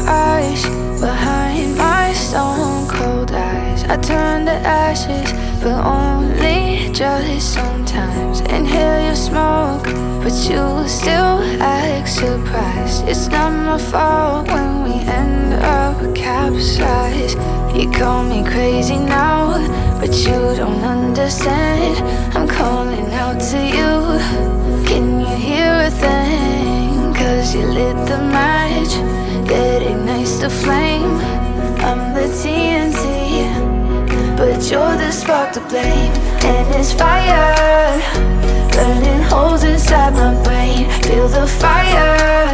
eyes, behind my stone cold eyes. I turn to ashes, but only just sometimes. Inhale your smoke, but you still act surprised. It's not my fault when we end up capsized. You call me crazy now, but you don't understand. I'm calling out to you. Can you hear a thing? 'Cause you lit the match that ignites the flame. I'm the TNT, but you're the spark to blame. And it's fire, burning holes inside my brain. Feel the fire,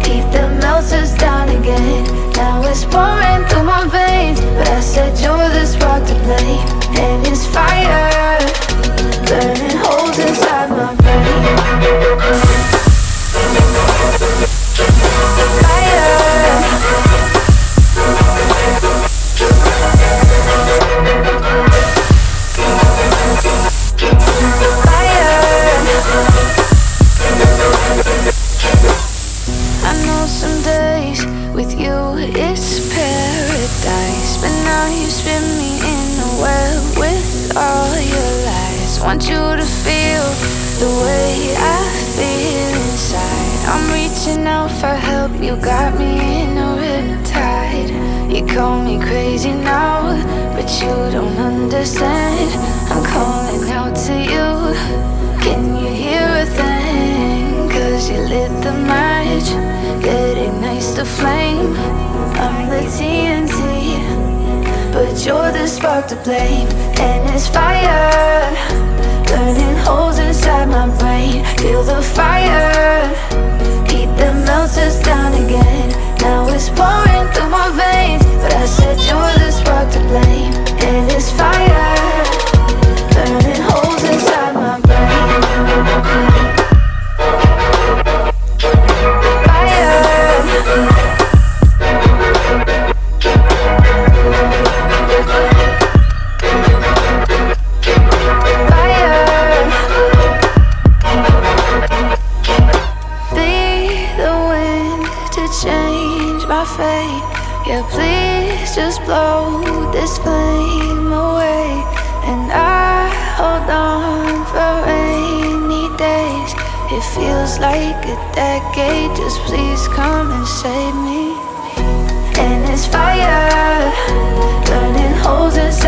heat that melts us down again. Now it's pouring through my veins, but I said you're the spark to blame. And it's fire, burning holes inside my brain. I know some days with you it's paradise, but now you spin me in a web with all your lies. Want you to feel the way I feel inside. I'm reaching out for help, you got me in a riptide. You call me crazy now, but you don't understand. I'm calling out to you. Can you hear a thing? 'Cause you lit the match that ignites the flame. I'm the TNT, but you're the spark to blame. And it's fire, burning holes inside my brain. Feel the fire, heat that melts us down again. Now it's pouring through my veins, but I said you're the spark to blame. And it's fire, burning holes inside my brain. Yeah, please just blow this flame away. And I hold on for rainy days. It feels like a decade, just please come and save me. And it's fire, burning holes inside